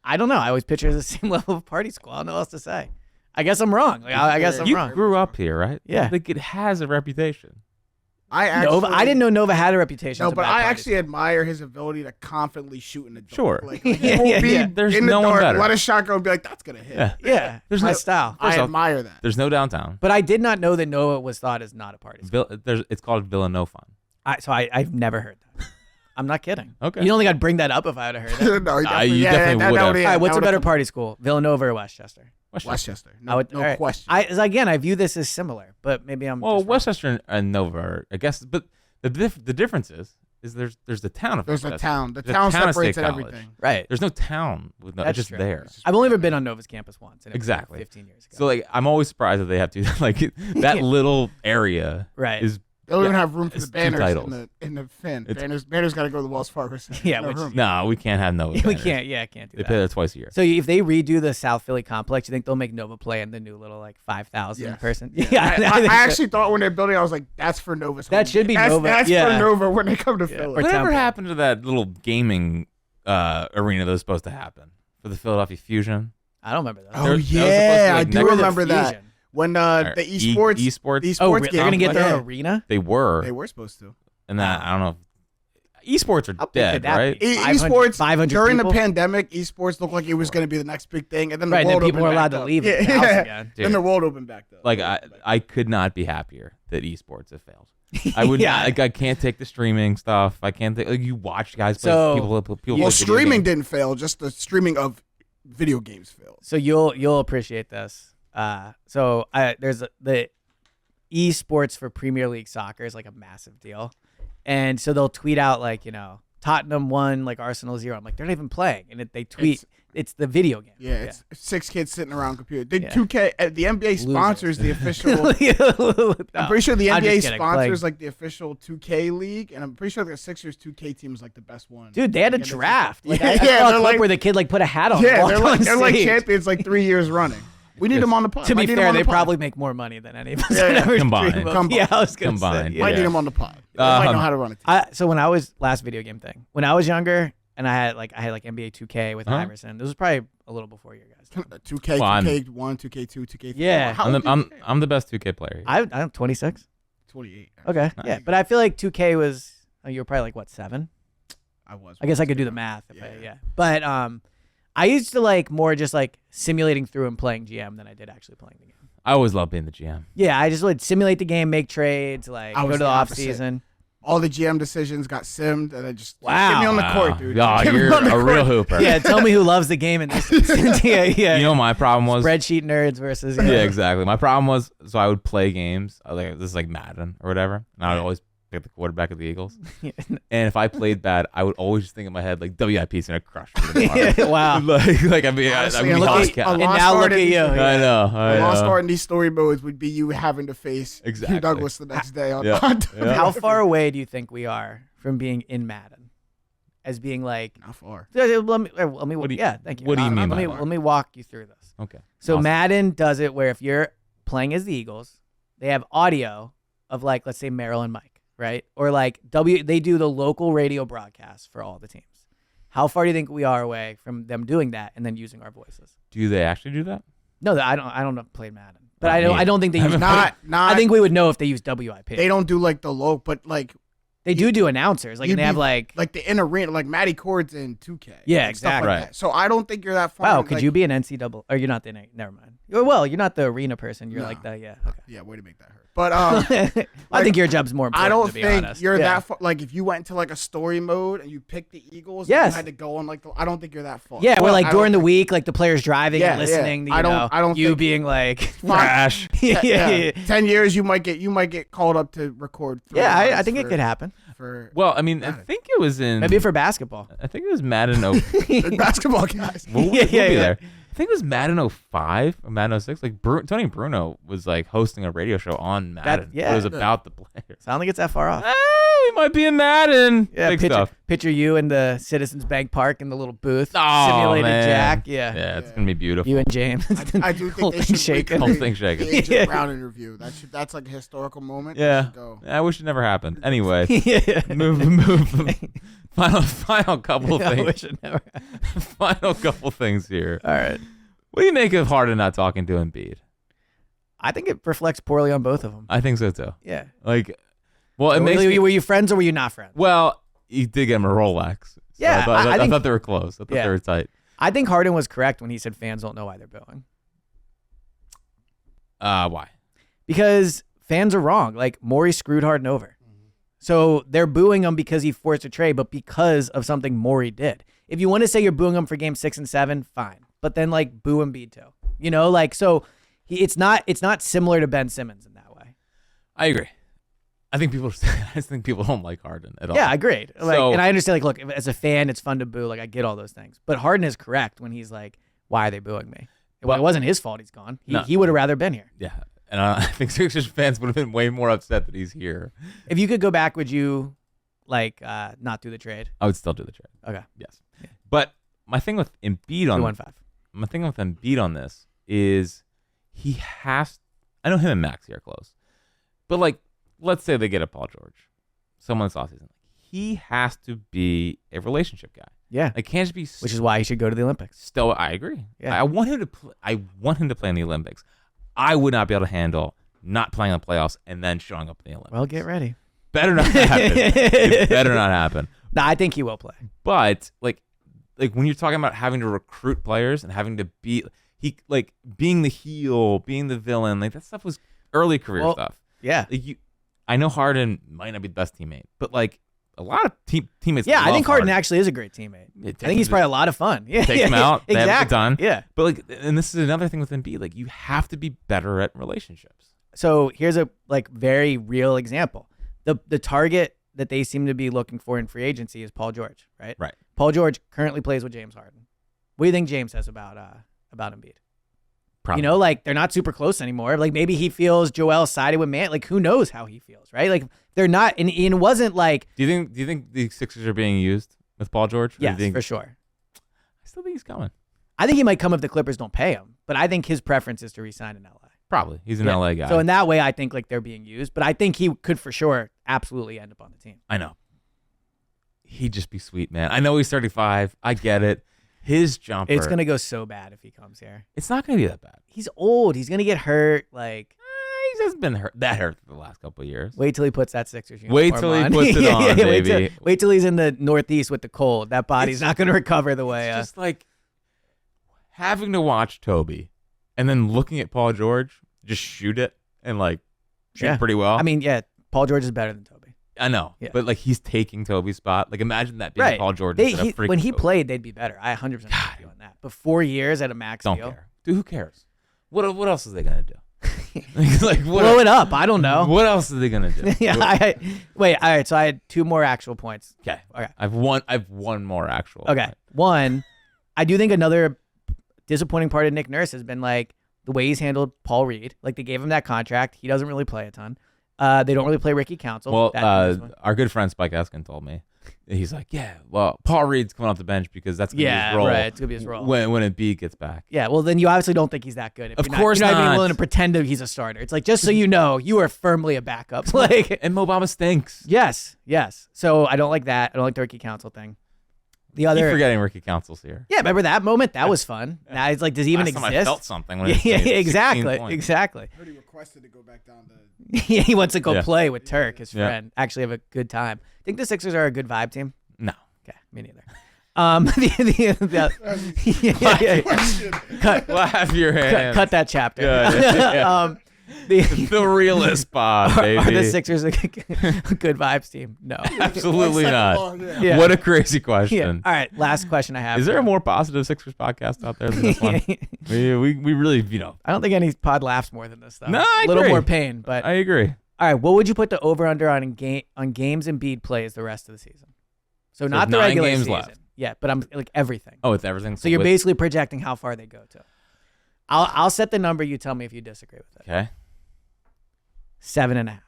I don't know. I always picture it as the same level of party school. I don't know what else to say. I guess I'm wrong. Like, I guess I'm You wrong. grew up here, right? Yeah. Like it has a reputation. Nova. I didn't know Nova had a reputation. No, as a but bad I party actually admire his ability to confidently shoot in the dark. Sure. Like, Yeah, he will yeah, be yeah. There's in the no one dark, better. let a shotgun and be like, that's gonna hit. Yeah. school. Yeah, There's my no- style. I First off, admire that. There's no downtown. But I did not know that Nova was thought as not a party school. It's called Villanova. I've never heard that. I'm not kidding. Okay. You don't think I'd bring that up if I had heard it? No, you definitely would have. All right, what's a better party school, Villanova or Westchester? Westchester. I No, would, no all right. question. Again, I view this as similar, but maybe I'm. Well, just wrong. Westchester and Nova, I guess, but the difference is there's the town of There's a Westchester. town. The There's a town town of separates State and College. everything. Right. There's no town with no. That's It's just true. there. I've only ever been on Nova's campus once. And it was Exactly. 15 years ago. So like, I'm always surprised that they have to like that little area. Right. Is They don't even have room for It's the 2 banners titles. in the fin. It's- Banners got to go to the Wells Fargo Center. Yeah, No which- room. no, we can't have Nova. we banners. can't. Yeah, I can't do They that. play there twice a year. So if they redo the South Philly complex, you think they'll make Nova play in the new little like 5,000 Yes. person? I, think I so. actually thought when they're building, I was like, that's for Nova's. That home should be game. Nova, That's yeah. for Nova when they come to Philly. Or Whatever Temple. happened to that little gaming arena that was supposed to happen for the Philadelphia Fusion? I don't remember that. Oh That was supposed to be, yeah, like, I do next- remember that. Fusion. When Or the esports, esports. the Oh, esports they're gonna get their yeah. own arena. They were, They were supposed to. and then I don't know. esports are dead, right? Esports 500 during people? the pandemic, esports looked like it was going to be the next big thing, and then the Right, world then people opened were allowed back to up. leave the house again. Then the world opened back up. Like I could not be happier that esports have failed. I would Yeah. like I can't take the streaming stuff. I can't take like you watch guys play So- people well, play video streaming games. didn't fail; just the streaming of video games failed. So you'll appreciate this. There's the esports for Premier League soccer is like a massive deal, and so they'll tweet out like Tottenham won, like Arsenal 0. I'm like, they're not even playing, and they tweet it's the video game. Yeah, it's 6 kids sitting around a computer. The Yeah. 2K, the NBA sponsors the official. I'm pretty sure the I'm just NBA kidding. sponsors like the official 2K league, and I'm pretty sure the Sixers 2K team is like the best one. Dude, they had a Like, draft. Like, Yeah, I yeah, saw a they're clip like- where the kid like put a hat on. Yeah, and they're walked like on stage. champions like 3 years running. We need them on the pod. To be Might need 'em fair, on the they pod. probably make more money than any of us Yeah, would yeah. ever Combined. dream of. Combined. Yeah, I was gonna Combined. say. Might Yeah. need them on the pod. They might know how to run a team. So when I was last video game thing, when I was younger, and I had like NBA 2K with Uh-huh. Iverson. This was probably a little before your guys. 2K, Well, I'm- 2K1, 2K2, 2K3. Yeah. How old are you? I'm the best 2K player. Here. I'm 26. 28. Okay, Nice. yeah, but I feel like 2K was you were probably like what 7? I was. I guess I could do the math. Yeah. Yeah. But I used to like more just like simulating through and playing GM than I did actually playing the game. I always love being the GM. Yeah, I just would simulate the game, make trades, like I go was to the the off opposite. season. All the GM decisions got simmed, and I just Wow. get me on the court, dude. Oh, Get me you're on the a real court. hooper. Yeah, tell me who loves the game in this instance. Yeah. You know what my problem was? Spreadsheet nerds versus Yeah, exactly. My problem was so I would play games. This is like Madden or whatever, and I would always pick the quarterback of the Eagles. And if I played bad, I would always just think in my head like WIP's gonna crush me. Wow. like I mean, Honestly, I'm look lost at- cat. a And lost now art look in at these- you. I know. A lost art in these story modes would be you having to face Exactly. Hugh Douglas the next day on. Yeah. on Yeah. How far away do you think we are from being in Madden? As being like, Not far. let me What do you- yeah, thank you. what do you mean Let by me, that? let me walk you through this. Okay. So Awesome. Madden does it where if you're playing as the Eagles, they have audio of like, let's say Merrill and Mike, right? Or like they do the local radio broadcast for all the teams. How far do you think we are away from them doing that and then using our voices? Do they actually do that? No, I don't know play Madden, but Not I me. don't think they use. Not. I think we would know if they use WIP. they don't do like the low, but like They do announcers, like you'd and they have be- like. the in arena, like Matty Cord's in 2K. Yeah, and stuff exactly. like Right. that. So I don't think you're that far. Wow, in, could like- you be an NCAA? Or you're not the never mind. Well, you're not the arena person. You're No. like the Okay. Yeah, way to make that hurt. But I think your job's more important. I don't to be think honest. you're Yeah. that far. Like if you went into like a story mode and you picked the Eagles, Yes. and you had to go on like I don't think you're that far. Yeah, Well, where like I during the don't week, like the players driving Yeah, and listening. yeah. To, I don't- I don't you think- being like Trash. yeah, yeah. 10 years you might get called up to record. Yeah, I lines think it for- could happen. for Well, I mean, I think it was in. Maybe for basketball. I think it was Madden. the basketball guys. We'll Yeah, be yeah. there. I think it was Madden 05 or Madden 06. Like Tony Bruno was like hosting a radio show on Madden. yeah. It was about the players. Sound like it's that far off. We might be in Madden. Yeah, Big picture, stuff. picture you in the Citizens Bank Park in the little booth, Oh, simulated man. Jack. Yeah. Yeah, it's gonna be beautiful. You and James. I do Whole think they thing should shaking. Whole thing shaking. The AJ Yeah. Brown interview. That's like a historical moment. They Yeah. should go. I wish it never happened. Anyway, yeah. move. Final couple I things. wish it never. Final couple things here. All right. What do you make of Harden not talking to Embiid? I think it reflects poorly on both of them. I think so too. Yeah. Like, well, it makes me, Were you friends or were you not friends? well. You did get him a Rolex. So Yeah, I I think- thought they were close. I thought Yeah. they were tight. I think Harden was correct when he said fans don't know why they're booing. Why? Because fans are wrong. Like, Morey screwed Harden over. So they're booing him because he forced a trade, but because of something Morey did. If you want to say you're booing him for game 6 and 7, fine. But then, like, boo Embiid too. You know, like, so it's not similar to Ben Simmons in that way. I agree. I think people. I just think people don't like Harden at all. Yeah, agreed. Like, So- and I understand, like, look, as a fan, it's fun to boo. Like, I get all those things. But Harden is correct when he's like, why are they booing me? Well, it wasn't his fault he's gone. No. He would have rather been here. Yeah, and I think Sixers fans would have been way more upset that he's here. If you could go back, would you, like, not do the trade? I would still do the trade. Okay. Yes, but my thing with Embiid 2-1-5. my thing with Embiid on this is he has. I know him and Max are close, but like, let's say they get a Paul George, someone this offseason. He has to be a relationship guy. Yeah. Like, can't just be. Which is why he should go to the Olympics. I agree. Yeah. I want him to. I want him to play in the Olympics. I would not be able to handle not playing in the playoffs and then showing up in the Olympics. Well, get ready. Better not happen. It better not happen. I think he will play. But like when you're talking about having to recruit players and having to be being the heel, being the villain, like that stuff was early career stuff. Yeah. Like I know Harden might not be the best teammate, but like a lot of teammates. Yeah, I think Harden Harden actually is a great teammate. I think he's probably a lot of fun. Yeah, take him out. They have it done. Yeah. But like, and this is another thing with Embiid. Like, you have to be better at relationships. So here's a very real example. The target that they seem to be looking for in free agency is Paul George, right? Right. Paul George currently plays with James Harden. What do you think James says about Embiid? Probably. You know, like they're not super close anymore. Like maybe he feels Joel sided with Man. Like who knows how he feels, right? Like they're not. And it wasn't like. Do you think the Sixers are being used with Paul George? Yes, for sure. I still think he's coming. I think he might come if the Clippers don't pay him, but I think his preference is to re-sign in LA. Probably. He's an LA guy. So in that way, I think like they're being used, but I think he could for sure absolutely end up on the team. I know. He'd just be sweet, man. I know he's 35. I get it. His jumper. It's going to go so bad if he comes here. It's not going to be that bad. He's old. He's going to get hurt. Like he hasn't been that hurt for the last couple of years. Wait till he puts that Sixers uniform Wait till on. he puts it on, baby. Wait till he's in the Northeast with the cold. That body's not going to recover the way. It's just like having to watch Toby and then looking at Paul George just shoot it and like shoot pretty well. I mean, yeah, Paul George is better than Toby. I know, but like he's taking Toby's spot. Like imagine that being right. Paul George. When he played, they'd be better. I 100% agree on that. But 4 years at a max don't deal. care. Dude, who cares? What else is they gonna do? like blow it up. I don't know. What else are they gonna do? Yeah. Wait. All right. So I had 2 more actual points. Okay. I've one more actual. Okay. Point. One, I do think another disappointing part of Nick Nurse has been like the way he's handled Paul Reed. Like they gave him that contract. He doesn't really play a ton. They don't really play Ricky Council. Well, our good friend Spike Eskin told me. He's like, yeah, well, Paul Reed's coming off the bench because that's going to be his role. Right. It's going to be his role. When Embiid gets back. Yeah, well, then you obviously don't think he's that good. If of course you're not not. even willing to pretend that he's a starter. It's like, just so you know, you are firmly a backup. Like, and Mo Bamba stinks. Yes. So I don't like that. I don't like the Ricky Council thing. The other, keep forgetting Ricky Council's here. Yeah, remember that moment? That was fun. Now it's like, does he even Last exist? time I felt something. When exactly. I heard he requested to go back down to. Yeah, he wants to go play with Turk, his friend. Actually, have a good time. Think the Sixers are a good vibe team? No. Okay, me neither. Clap your hands. Cut that chapter. Yeah. The realist pod, baby. Are the Sixers a good vibes team? No. Absolutely not. Yeah. What a crazy question. Yeah. All right, last question I have. Is there a more positive Sixers podcast out there than this one? we really, I don't think any pod laughs more than this, though. No, I agree. A little more pain, but I agree. All right, what would you put the over-under on games Embiid plays the rest of the season? So not the regular games season. left. Yeah, but I'm like everything. Oh, it's everything. So you're basically projecting how far they go to. I'll set the number. You tell me if you disagree with it. Okay. 7.5.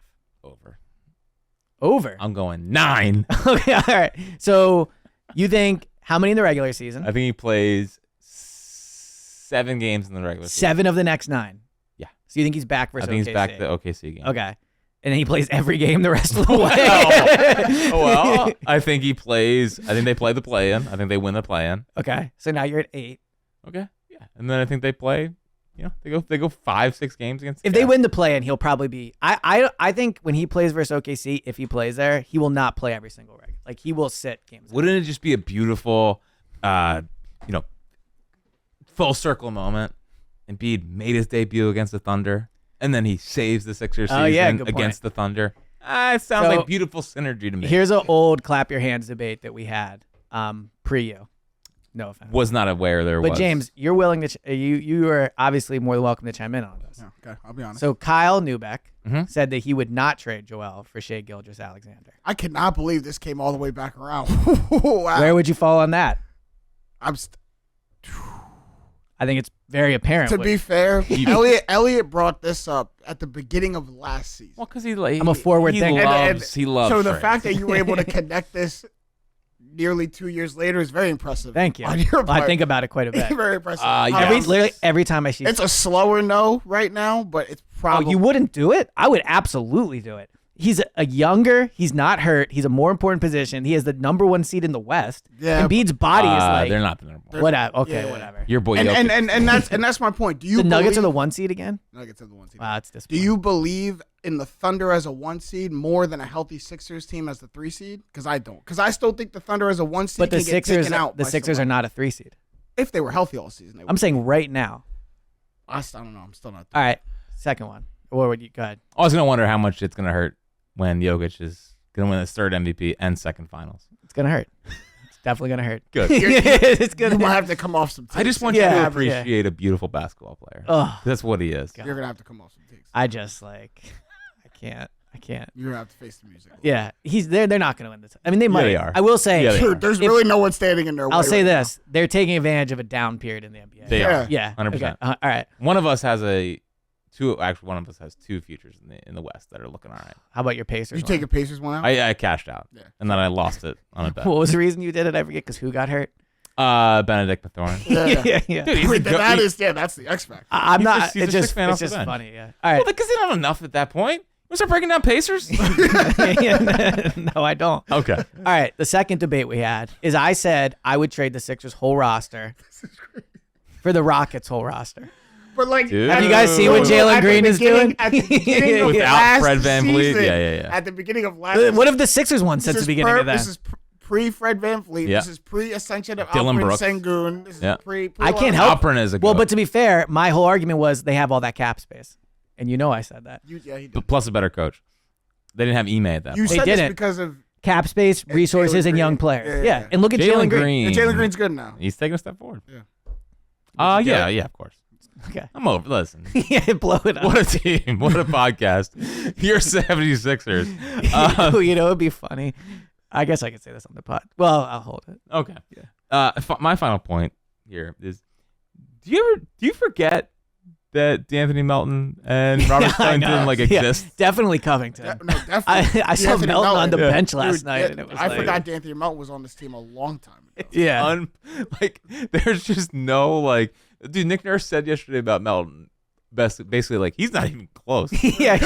Over. I'm going 9. Okay, all right. So you think how many in the regular season? I think he plays 7 games in the regular season. 7 of the next 9. Yeah. So you think he's back versus OKC? I think he's back to the OKC game. Okay. And then he plays every game the rest of the way. Well, I think he plays. I think they play the play-in. I think they win the play-in. Okay. So now you're at 8. Okay. Yeah. And then I think they play. You know, they go 5-6 games against. If they win the play-in, he'll probably be. I think when he plays versus OKC, if he plays there, he will not play every single regular. Like he will sit games. Wouldn't it just be a beautiful, full circle moment? Embiid made his debut against the Thunder, and then he saves the Sixers season against the Thunder. It sounds like beautiful synergy to me. Here's an old clap your hands debate that we had pre you. No offense. Was not aware there was. But James, you're willing to you are obviously more than welcome to chime in on this. Yeah, okay, I'll be honest. So Kyle Neubeck said that he would not trade Joel for Shai Gilgeous-Alexander. I cannot believe this came all the way back around. Wow. Where would you fall on that? I think it's very apparent. To be fair, Eliot brought this up at the beginning of last season. Well, because I'm a forward thinker. He loves. So the fact that you were able to connect this nearly 2 years later is very impressive. Thank you. On your part. I think about it quite a bit. Very impressive. Literally every time I see it's a slower no right now, but it's probably. Oh, you wouldn't do it? I would absolutely do it. he's a younger. He's not hurt. He's a more important position. He has the number 1 seed in the West. Yeah, Embiid's body is like they're not the number 1. whatever. Okay, whatever. Your boy and that's my point. Do you the Nuggets are believe, the 1 seed again? Nuggets are the 1 seed. Wow, it's Do disappointing. you believe in the Thunder as a 1 seed more than a healthy Sixers team as the 3 seed? Because I don't. Because I still think the Thunder as a 1 seed But the can get Sixers, taken out. the by Sixers are somebody. not a 3 seed. If they were healthy all season, they would. I'm saying right now. I don't know. I'm still not. All right, second one. Or would you go ahead? I was gonna wonder how much it's gonna hurt when Jokic is gonna win his 3rd MVP and 2nd finals. It's gonna hurt. It's definitely gonna hurt. Good. It's You gonna. might have to come off some. Takes. I just want you Yeah, to yeah. appreciate a beautiful basketball player. Oh, That's what he is. God. You're gonna have to come off some takes. I just I can't. You're gonna have to face the music. Yeah, they're not gonna win this. I mean, they might. they are. I will say. Yeah, they Dude, are. there's If- really no one standing in their way. I'll say right this: they're taking advantage of a down period in the NBA. They Yeah. are. Yeah, 100%. Okay. All right. One of us has one of us has 2 futures in the West that are looking all right. How about your Pacers? You take a Pacers one out. I cashed out. Yeah. And then I lost it on a bet. What was the reason you did it? I forget. Because who got hurt? Benedict Mathurin. Yeah. Dude, he's Wait, a go- that's the X factor. I'm He's not. just- he's It's a just six man it's off the just bench. funny. Yeah. All Well, right. because they don't have enough at that point. You start breaking down Pacers? No, I don't. Okay. All right. The second debate we had is I said I would trade the Sixers' whole roster for the Rockets' whole roster. But like, Dude. Have you guys seen what Jalen at the Green is beginning- doing? At the beginning of Without last Fred VanVleet? season, Yeah. At the beginning of last What have the Sixers won since the beginning of that? This is pre-Fred VanVleet. Yeah. This is pre-ascension of Dylan Alfred Brooks. Sengun. This is Yeah. pre I can't help. Alpern is a Well, goat. but to be fair, my whole argument was they have all that cap space, and you know I said that. Yeah, he did. But plus a better coach. They didn't have Ime at that You point. They said this didn't. because of Cap space, resources, Jalen and young Green. players. Yeah. Yeah, and look at Jalen Jalen Green. Green. and Jalen Green's good now. He's taking a step forward. Yeah. Yeah, of course. Okay. I'm over. Listen. Yeah, blow it up. What a team. What a podcast. You're 76ers. You know, it'd be funny. I guess I could say this on the pod. Well, I'll hold it. Okay. My final point here is: do you forget that D'Anthony Melton and Robert Covington exist? Yeah, definitely Covington. No, definitely. I saw D'Anthony Melton on the Melton. bench last Dude, night, and it was I like, forgot D'Anthony Melton was on this team a long time ago. Yeah. There's just no dude. Nick Nurse said yesterday about Melton, basically he's not even close. yeah.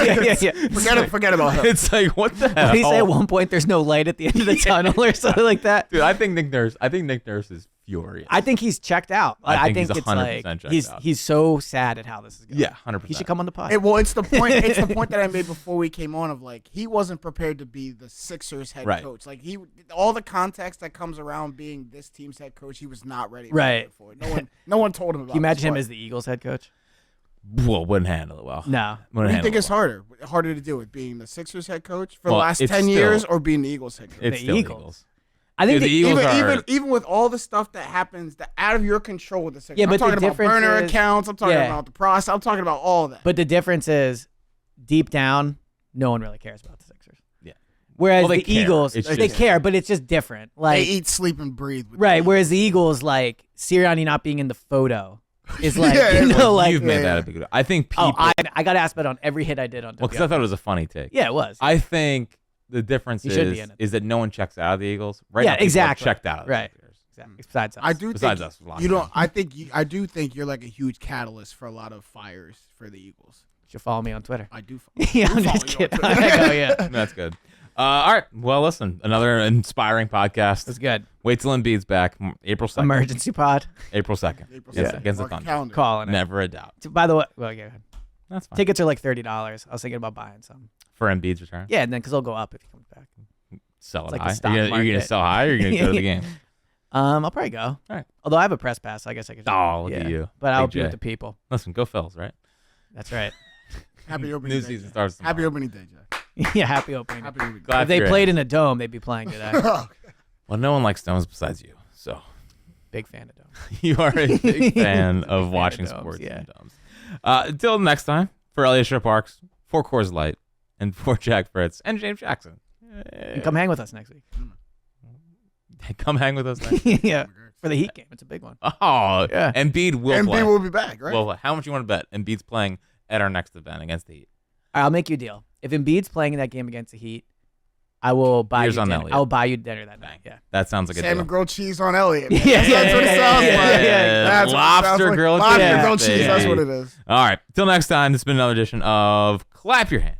Forget about him. It's like what the hell? Did he say at one point there's no light at the end of the tunnel or something like that? Dude, I think Nick Nurse is furious. I think he's checked out. I think he's it's 100% like checked out. he's so sad at how this is going. Yeah, 100%. He should come on the pod. It's the point. It's the point that I made before we came on of he wasn't prepared to be the Sixers head Right. coach. All the context that comes around being this team's head coach, he was not ready. Right. For it. No one told him about. Can you imagine him this. as the Eagles head coach? Well, wouldn't handle it well. No. What do you think is harder to do with being the Sixers head coach for the Well, last it's 10 still- years or being the Eagles head coach? It's The still Eagles. Eagles. I think Dude, the Eagles are even with all the stuff that happens that out of your control with the Sixers. Yeah, I'm but the talking about difference burner is- accounts. I'm talking Yeah. about the process. I'm talking about all that. But the difference is, deep down, no one really cares about the Sixers. Yeah. Whereas Well, they the care. Eagles, It's they just- care, but it's just different. They Like eat, sleep, and breathe. With right. the Whereas the Eagles, like Sirianni not being in the photo, is like Yeah, you know, like You've made yeah. that a big deal. I think people. oh, I got asked about on every hit I did on. well, because I thought it was a funny take. yeah, it was. I think the difference He should be in it. is that no one checks out of the Eagles. Right Yeah, now, people are exactly. checked out of Right. the Sixers. Exactly. Besides us. I do Besides think us, a lot you of don't. I do think you're like a huge catalyst for a lot of fires for the Eagles. You should follow me on Twitter. I do. Yeah, I'm do just follow you kidding. on I Twitter. go, yeah. That's good. All right. Well, listen, another inspiring podcast. That's good. Wait till Embiid's back, April 2nd. Emergency pod. April 2nd. April Against 2nd. the Mark Thunder. calendar. Calling it. Never a doubt. By the way, well, yeah. That's fine. Tickets are like $30. I was thinking about buying some. For Embiid's return. Yeah, and then because they'll go up if he comes back. Sell it like the high. stock You're gonna market. sell high, or you're gonna go to the game. I'll probably go. All right. Although I have a press pass, I guess I could. Oh, look at you. But I'll Big be with J. the people. Listen, go Phils, right? That's right. Happy opening New day. season Jack. starts tomorrow. Happy opening day, Jack. Yeah, happy opening. Happy opening day. Glad If they you're played in. in a dome, they'd be playing today. Well, no one likes stones besides you, so Big fan of domes. you are a big fan of watching domes, sports yeah. in domes. Until next time, for Eliot Shorr-Parks, for Coors Light, and for Jack Fritz and James Jackson. And come hang with us next week. Come hang with us next week. Yeah, for the Heat game. It's a big one. Oh, Yeah. Embiid will MB play. will be back, right? Well, how much you want to bet Embiid's playing at our next event against the Heat? All right, I'll make you a deal. If Embiid's playing in that game against the Heat, I will buy Here's you on dinner. Eliot. I will buy you dinner that night. Yeah. That sounds like a Salmon deal. grilled cheese on Elliot. Man. Yeah, That's what it sounds yeah, like. yeah. That's what it sounds Lobster like. grilled Lobster cheese, grilled cheese. That's baby. what it is. All right. Till next time, this has been another edition of Clap Your Hands.